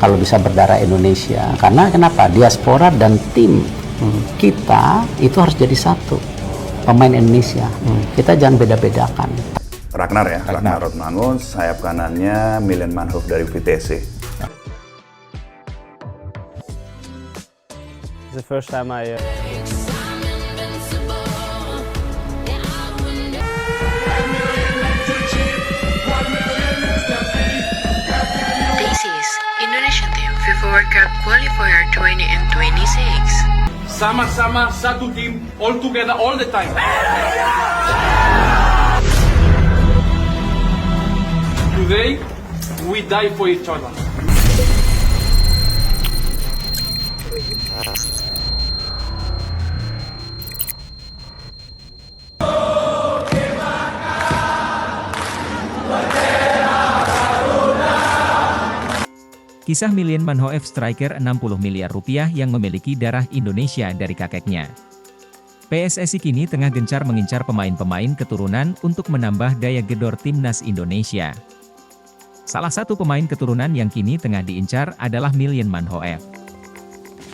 kalau bisa berdarah Indonesia. Karena kenapa? Diaspora dan tim kita itu harus jadi satu. Pemain Indonesia. Kita jangan beda-bedakan. Ragnar ya, Ragnar Rotmanus, sayap kanannya Milan Manhoef dari Vitesse. The first time I This is Indonesian Team FIFA World Cup Qualifier 2026. Sama-sama satu tim, all together, all the time. Today, we die for each other. Kisah Milan Manhoef striker 60 miliar rupiah yang memiliki darah Indonesia dari kakeknya. PSSI kini tengah gencar mengincar pemain-pemain keturunan untuk menambah daya gedor timnas Indonesia. Salah satu pemain keturunan yang kini tengah diincar adalah Milan Manhoef.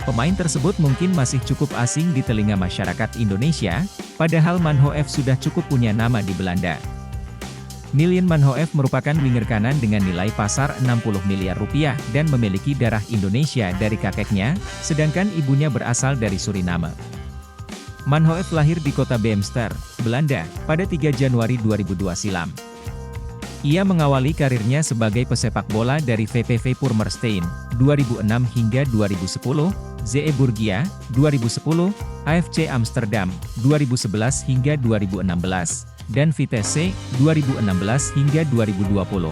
Pemain tersebut mungkin masih cukup asing di telinga masyarakat Indonesia, padahal Manhoef sudah cukup punya nama di Belanda. Milan Manhoef merupakan winger kanan dengan nilai pasar 60 miliar rupiah dan memiliki darah Indonesia dari kakeknya, sedangkan ibunya berasal dari Suriname. Manhoef lahir di kota Beemster, Belanda, pada 3 Januari 2002 silam. Ia mengawali karirnya sebagai pesepak bola dari VPV Purmerstein, 2006 hingga 2010, ZE Burgia, 2010, AFC Amsterdam, 2011 hingga 2016. Dan Vitesse, 2016 hingga 2020.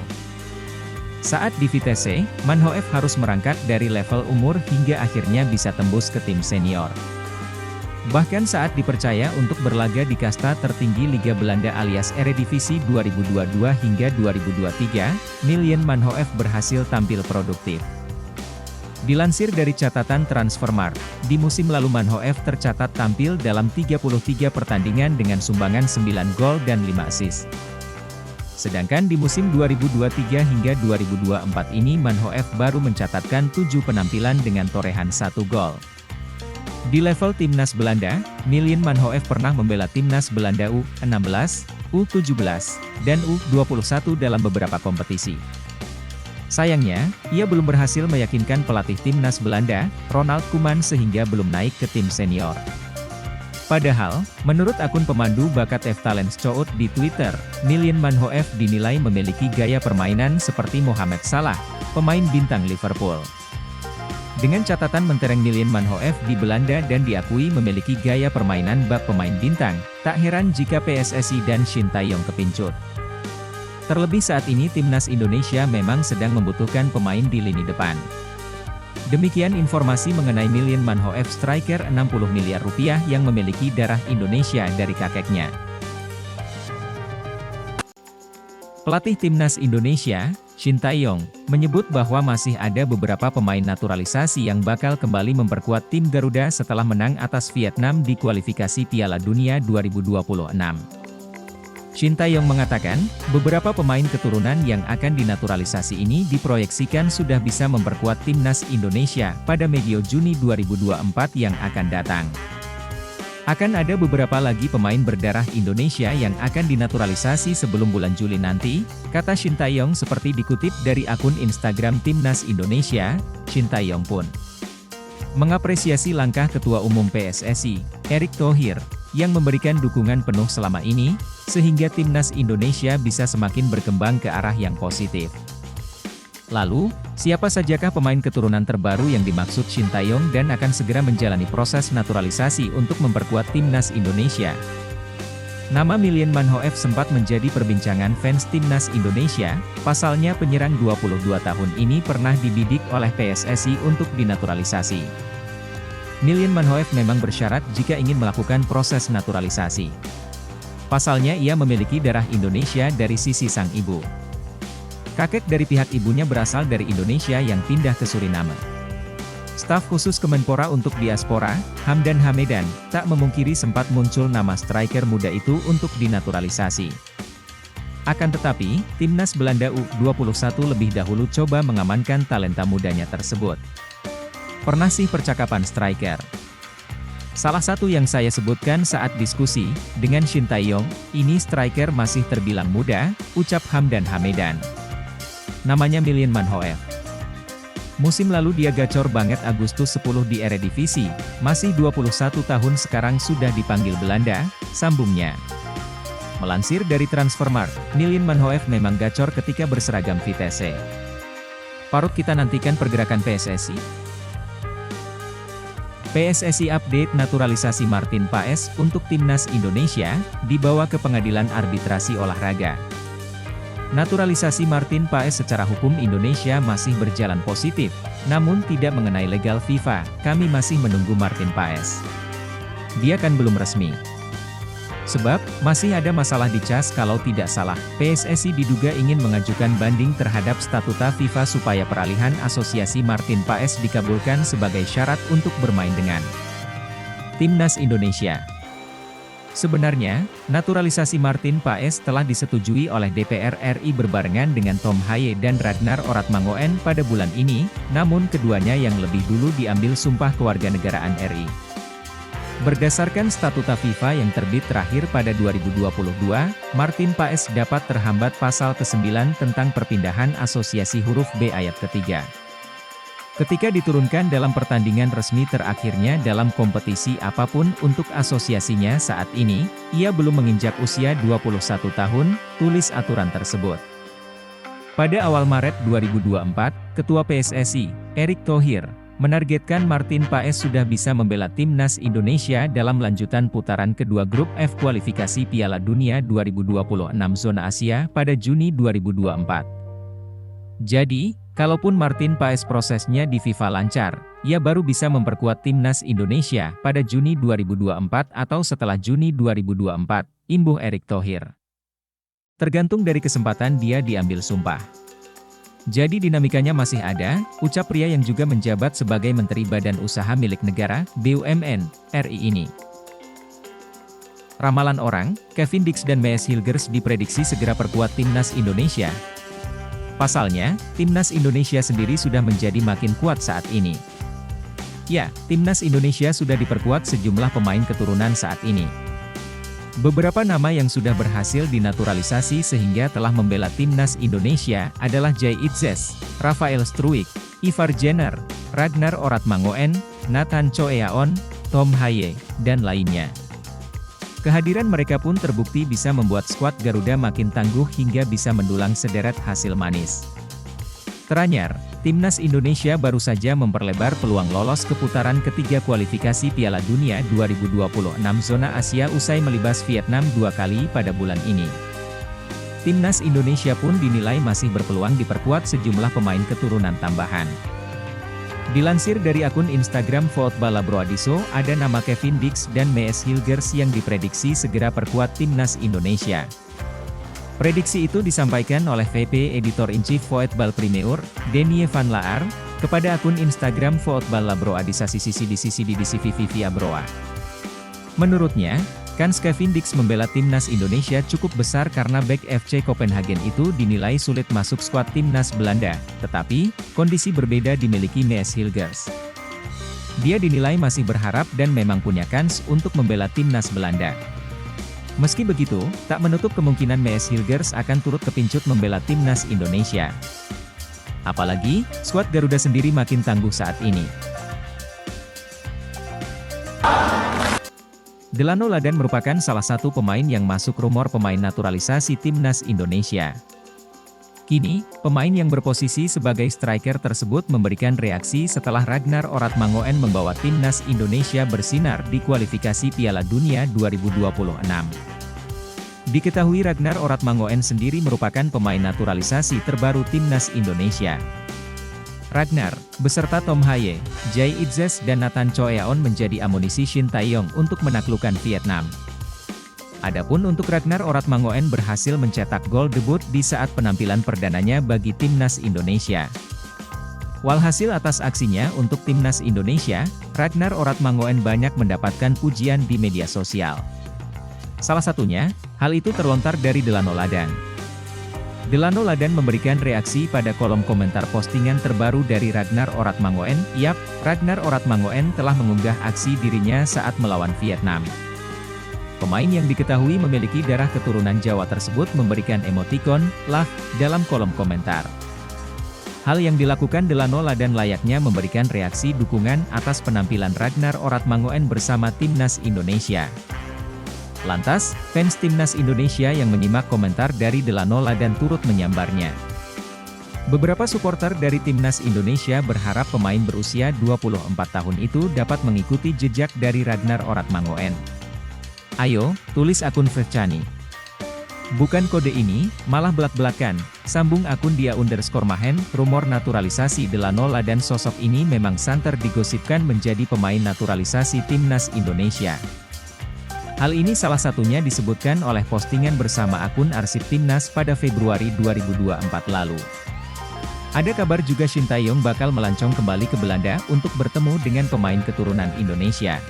Saat di Vitesse, Manhoef harus merangkak dari level umur hingga akhirnya bisa tembus ke tim senior. Bahkan saat dipercaya untuk berlaga di kasta tertinggi Liga Belanda alias Eredivisie 2022 hingga 2023, Milan Manhoef berhasil tampil produktif. Dilansir dari catatan Transfermarkt, di musim lalu Manhoef tercatat tampil dalam 33 pertandingan dengan sumbangan 9 gol dan 5 assist. Sedangkan di musim 2023 hingga 2024 ini Manhoef baru mencatatkan 7 penampilan dengan torehan 1 gol. Di level timnas Belanda, Milan Manhoef pernah membela timnas Belanda U16, U17, dan U21 dalam beberapa kompetisi. Sayangnya, ia belum berhasil meyakinkan pelatih timnas Belanda, Ronald Koeman sehingga belum naik ke tim senior. Padahal, menurut akun pemandu bakat F-Talents Cout di Twitter, Milan Manhoef dinilai memiliki gaya permainan seperti Mohamed Salah, pemain bintang Liverpool. Dengan catatan mentereng Milan Manhoef di Belanda dan diakui memiliki gaya permainan bak pemain bintang, tak heran jika PSSI dan Shin Tae-yong kepincut. Terlebih saat ini timnas Indonesia memang sedang membutuhkan pemain di lini depan. Demikian informasi mengenai Milan Manhoef striker 60 miliar rupiah yang memiliki darah Indonesia dari kakeknya. Pelatih timnas Indonesia, Shin Tae-yong, menyebut bahwa masih ada beberapa pemain naturalisasi yang bakal kembali memperkuat tim Garuda setelah menang atas Vietnam di kualifikasi Piala Dunia 2026. Shin Tae-yong mengatakan, beberapa pemain keturunan yang akan dinaturalisasi ini diproyeksikan sudah bisa memperkuat timnas Indonesia pada medio Juni 2024 yang akan datang. Akan ada beberapa lagi pemain berdarah Indonesia yang akan dinaturalisasi sebelum bulan Juli nanti, kata Shin Tae-yong seperti dikutip dari akun Instagram Timnas Indonesia. Shin Tae-yong pun mengapresiasi langkah Ketua Umum PSSI, Erick Thohir, yang memberikan dukungan penuh selama ini, sehingga timnas Indonesia bisa semakin berkembang ke arah yang positif. Lalu, siapa sajakah pemain keturunan terbaru yang dimaksud Shin Tae-yong dan akan segera menjalani proses naturalisasi untuk memperkuat timnas Indonesia? Nama Milan Manhoef sempat menjadi perbincangan fans timnas Indonesia, pasalnya penyerang 22 tahun ini pernah dibidik oleh PSSI untuk dinaturalisasi. Milan Manhoef memang bersyarat jika ingin melakukan proses naturalisasi. Pasalnya ia memiliki darah Indonesia dari sisi sang ibu. Kakek dari pihak ibunya berasal dari Indonesia yang pindah ke Suriname. Staf khusus Kemenpora untuk Diaspora, Hamdan Hamedan, tak memungkiri sempat muncul nama striker muda itu untuk dinaturalisasi. Akan tetapi, timnas Belanda U21 lebih dahulu coba mengamankan talenta mudanya tersebut. Pernah sih percakapan striker. Salah satu yang saya sebutkan saat diskusi dengan Shin Tae-yong, ini striker masih terbilang muda, ucap Hamdan Hamedan. Namanya Milien Man Ho-euf. Musim lalu dia gacor banget Agustus 10 di Eredivisie, masih 21 tahun sekarang sudah dipanggil Belanda, sambungnya. Melansir dari Transfermarkt, Milien Man Ho-euf memang gacor ketika berseragam Vitesse. Parut kita nantikan pergerakan PSSI. PSSI update naturalisasi Martin Paes untuk Timnas Indonesia, dibawa ke Pengadilan Arbitrasi Olahraga. Naturalisasi Martin Paes secara hukum Indonesia masih berjalan positif, namun tidak mengenai legal FIFA, kami masih menunggu Martin Paes. Dia kan belum resmi. Sebab, masih ada masalah di CAS kalau tidak salah, PSSI diduga ingin mengajukan banding terhadap statuta FIFA supaya peralihan asosiasi Martin Paes dikabulkan sebagai syarat untuk bermain dengan Timnas Indonesia. Sebenarnya, naturalisasi Martin Paes telah disetujui oleh DPR RI berbarengan dengan Tom Haye dan Ragnar Oratmangoen pada bulan ini, namun keduanya yang lebih dulu diambil sumpah kewarganegaraan RI. Berdasarkan statuta FIFA yang terbit terakhir pada 2022, Martin Paes dapat terhambat pasal ke-9 tentang perpindahan asosiasi huruf B ayat ketiga. Ketika diturunkan dalam pertandingan resmi terakhirnya dalam kompetisi apapun untuk asosiasinya saat ini, ia belum menginjak usia 21 tahun, tulis aturan tersebut. Pada awal Maret 2024, Ketua PSSI, Erick Thohir, menargetkan Martin Paes sudah bisa membela Timnas Indonesia dalam lanjutan putaran kedua grup F kualifikasi Piala Dunia 2026 zona Asia pada Juni 2024. Jadi, kalaupun Martin Paes prosesnya di FIFA lancar, ia baru bisa memperkuat Timnas Indonesia pada Juni 2024 atau setelah Juni 2024, imbuh Erick Thohir. Tergantung dari kesempatan dia diambil sumpah. Jadi dinamikanya masih ada, ucap pria yang juga menjabat sebagai Menteri Badan Usaha Milik Negara, BUMN, RI ini. Ramalan orang, Kevin Dix dan Mees Hilgers diprediksi segera perkuat Timnas Indonesia. Pasalnya, Timnas Indonesia sendiri sudah menjadi makin kuat saat ini. Ya, Timnas Indonesia sudah diperkuat sejumlah pemain keturunan saat ini. Beberapa nama yang sudah berhasil dinaturalisasi sehingga telah membela Timnas Indonesia adalah Jay Itzes, Rafael Struijk, Ivar Jenner, Ragnar Oratmangoen, Nathan Choeaon, Tom Haye, dan lainnya. Kehadiran mereka pun terbukti bisa membuat skuad Garuda makin tangguh hingga bisa mendulang sederet hasil manis. Teranyar, Timnas Indonesia baru saja memperlebar peluang lolos ke putaran ketiga kualifikasi Piala Dunia 2026 zona Asia usai melibas Vietnam 2 kali pada bulan ini. Timnas Indonesia pun dinilai masih berpeluang diperkuat sejumlah pemain keturunan tambahan. Dilansir dari akun Instagram Football Labroadiso, ada nama Kevin Dix dan Mees Hilgers yang diprediksi segera perkuat Timnas Indonesia. Prediksi itu disampaikan oleh VP Editor-in-Chief Voetbal Premier, Denie van Laar, kepada akun Instagram Football Labroadisasi di CVV Abroa. Menurutnya, kans Kevin Dix membela Timnas Indonesia cukup besar karena bek FC Copenhagen itu dinilai sulit masuk skuad Timnas Belanda, tetapi, kondisi berbeda dimiliki Mees Hilgers. Dia dinilai masih berharap dan memang punya kans untuk membela Timnas Belanda. Meski begitu, tak menutup kemungkinan Mees Hilgers akan turut kepincut membela Timnas Indonesia. Apalagi, skuad Garuda sendiri makin tangguh saat ini. Delano Ladan merupakan salah satu pemain yang masuk rumor pemain naturalisasi Timnas Indonesia. Kini, pemain yang berposisi sebagai striker tersebut memberikan reaksi setelah Ragnar Oratmangoen membawa Timnas Indonesia bersinar di kualifikasi Piala Dunia 2026. Diketahui Ragnar Oratmangoen sendiri merupakan pemain naturalisasi terbaru Timnas Indonesia. Ragnar, beserta Tom Haye, Jay Itzes dan Nathan Choeaon menjadi amunisi Shin Tae-yong untuk menaklukkan Vietnam. Adapun untuk Ragnar Oratmangoen berhasil mencetak gol debut di saat penampilan perdananya bagi Timnas Indonesia. Walhasil atas aksinya untuk Timnas Indonesia, Ragnar Oratmangoen banyak mendapatkan pujian di media sosial. Salah satunya, hal itu terlontar dari Delano Ladan. Delano Ladan memberikan reaksi pada kolom komentar postingan terbaru dari Ragnar Oratmangoen. Yap, Ragnar Oratmangoen telah mengunggah aksi dirinya saat melawan Vietnam. Pemain yang diketahui memiliki darah keturunan Jawa tersebut memberikan emotikon "laugh" dalam kolom komentar. Hal yang dilakukan Delano Ladan layaknya memberikan reaksi dukungan atas penampilan Ragnar Oratmangoen bersama Timnas Indonesia. Lantas, fans Timnas Indonesia yang menyimak komentar dari Delano Ladan turut menyambarnya. Beberapa supporter dari Timnas Indonesia berharap pemain berusia 24 tahun itu dapat mengikuti jejak dari Ragnar Oratmangoen. Ayo, tulis akun Vecani. Bukan kode ini, malah belak-belakan, sambung akun dia_mahen, rumor naturalisasi Delano Ladan. Sosok ini memang santer digosipkan menjadi pemain naturalisasi Timnas Indonesia. Hal ini salah satunya disebutkan oleh postingan bersama akun arsip Timnas pada Februari 2024 lalu. Ada kabar juga Shin Tae-yong bakal melancong kembali ke Belanda untuk bertemu dengan pemain keturunan Indonesia.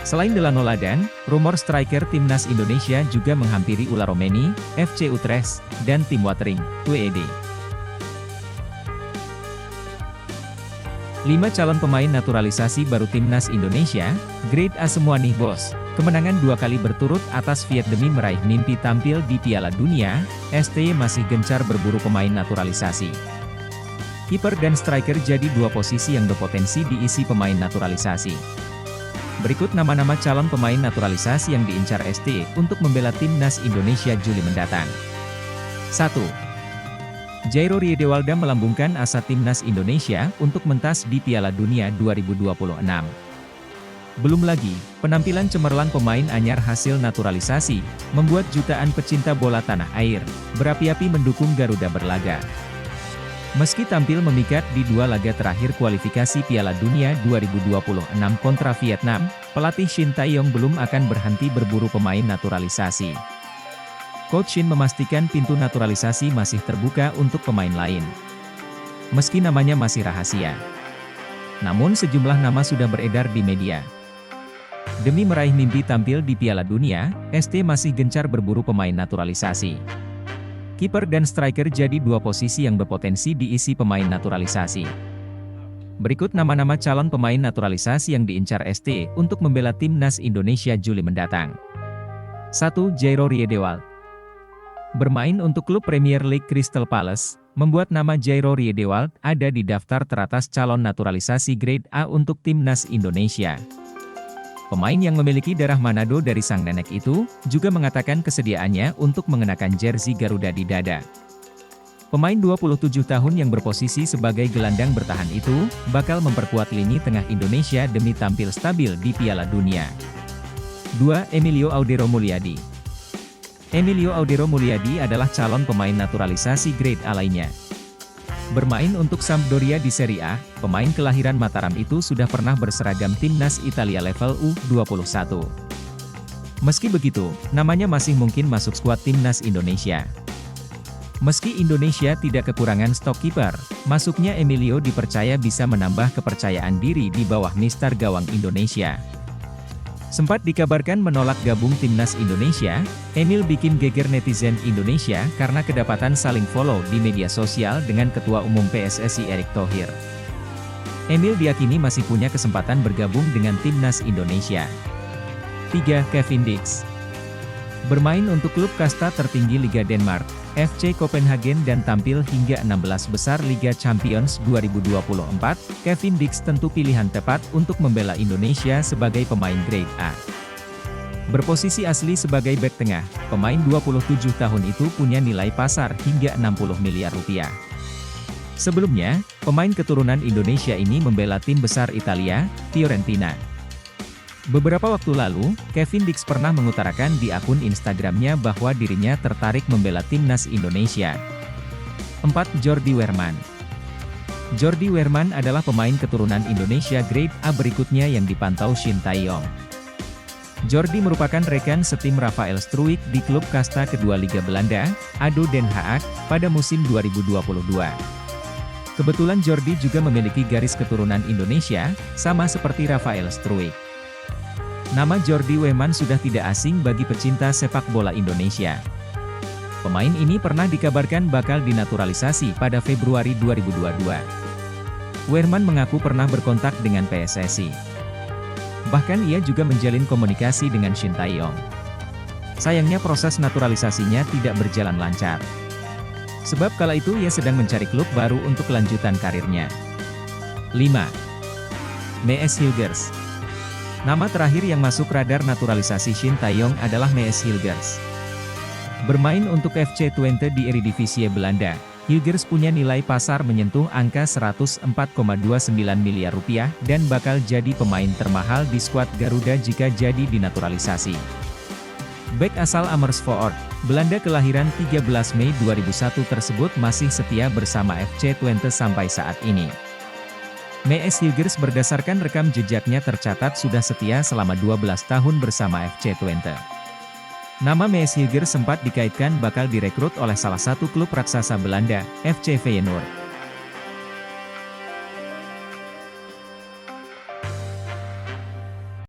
Selain Delano Ladan, rumor striker Timnas Indonesia juga menghampiri Ula Romeni, FC Utrecht, dan tim Watering, WED. 5 calon pemain naturalisasi baru Timnas Indonesia, grade A semua nih bos. Kemenangan 2 kali berturut atas Viet demi meraih mimpi tampil di Piala Dunia, STY masih gencar berburu pemain naturalisasi. Kiper dan striker jadi 2 posisi yang berpotensi diisi pemain naturalisasi. Berikut nama-nama calon pemain naturalisasi yang diincar STY untuk membela Timnas Indonesia Juli mendatang. 1. Jairo Riedewalda melambungkan asa Timnas Indonesia untuk mentas di Piala Dunia 2026. Belum lagi, penampilan cemerlang pemain anyar hasil naturalisasi, membuat jutaan pecinta bola tanah air berapi-api mendukung Garuda berlaga. Meski tampil memikat di 2 laga terakhir kualifikasi Piala Dunia 2026 kontra Vietnam, pelatih Shin Tae-yong belum akan berhenti berburu pemain naturalisasi. Coach Shin memastikan pintu naturalisasi masih terbuka untuk pemain lain. Meski namanya masih rahasia. Namun sejumlah nama sudah beredar di media. Demi meraih mimpi tampil di Piala Dunia, ST masih gencar berburu pemain naturalisasi. Kiper dan striker jadi 2 posisi yang berpotensi diisi pemain naturalisasi. Berikut nama-nama calon pemain naturalisasi yang diincar ST untuk membela Timnas Indonesia Juli mendatang. 1. Jairo Riedewald. Bermain untuk klub Premier League Crystal Palace, membuat nama Jairo Riedewald ada di daftar teratas calon naturalisasi grade A untuk Timnas Indonesia. Pemain yang memiliki darah Manado dari sang nenek itu, juga mengatakan kesediaannya untuk mengenakan jersey Garuda di dada. Pemain 27 tahun yang berposisi sebagai gelandang bertahan itu, bakal memperkuat lini tengah Indonesia demi tampil stabil di Piala Dunia. 2. Emilio Audero Mulyadi. Emilio Audero Mulyadi adalah calon pemain naturalisasi grade A lainnya. Bermain untuk Sampdoria di Serie A, pemain kelahiran Mataram itu sudah pernah berseragam Timnas Italia level U21. Meski begitu, namanya masih mungkin masuk skuad Timnas Indonesia. Meski Indonesia tidak kekurangan stok kiper, masuknya Emilio dipercaya bisa menambah kepercayaan diri di bawah mistar gawang Indonesia. Sempat dikabarkan menolak gabung Timnas Indonesia, Emil bikin geger netizen Indonesia karena kedapatan saling follow di media sosial dengan Ketua Umum PSSI Erick Thohir. Emil diyakini masih punya kesempatan bergabung dengan Timnas Indonesia. 3. Kevin Dix. Bermain untuk klub kasta tertinggi Liga Denmark, FC Copenhagen dan tampil hingga 16 besar Liga Champions 2024, Kevin Dix tentu pilihan tepat untuk membela Indonesia sebagai pemain grade A. Berposisi asli sebagai bek tengah, pemain 27 tahun itu punya nilai pasar hingga 60 miliar rupiah. Sebelumnya, pemain keturunan Indonesia ini membela tim besar Italia, Fiorentina. Beberapa waktu lalu, Kevin Dix pernah mengutarakan di akun Instagramnya bahwa dirinya tertarik membela Timnas Indonesia. 4. Jordi Weerman. Jordi Weerman adalah pemain keturunan Indonesia grade A berikutnya yang dipantau Shin Tae-yong. Jordi merupakan rekan setim Rafael Struijk di klub kasta kedua Liga Belanda, ADO Den Haag, pada musim 2022. Kebetulan Jordi juga memiliki garis keturunan Indonesia, sama seperti Rafael Struijk. Nama Jordi Weerman sudah tidak asing bagi pecinta sepak bola Indonesia. Pemain ini pernah dikabarkan bakal dinaturalisasi pada Februari 2022. Weerman mengaku pernah berkontak dengan PSSI. Bahkan ia juga menjalin komunikasi dengan Shin Tae-yong. Sayangnya proses naturalisasinya tidak berjalan lancar. Sebab kala itu ia sedang mencari klub baru untuk kelanjutan karirnya. 5. Mees Hilgers. Nama terakhir yang masuk radar naturalisasi Shin Tae-yong adalah Mees Hilgers. Bermain untuk FC Twente di Eredivisie Belanda, Hilgers punya nilai pasar menyentuh angka 104,29 miliar rupiah dan bakal jadi pemain termahal di skuad Garuda jika jadi dinaturalisasi. Bek asal Amersfoort, Belanda kelahiran 13 Mei 2001 tersebut masih setia bersama FC Twente sampai saat ini. Mees Hilgers berdasarkan rekam jejaknya tercatat sudah setia selama 12 tahun bersama FC Twente. Nama Mees Hilgers sempat dikaitkan bakal direkrut oleh salah satu klub raksasa Belanda, FC Feyenoord.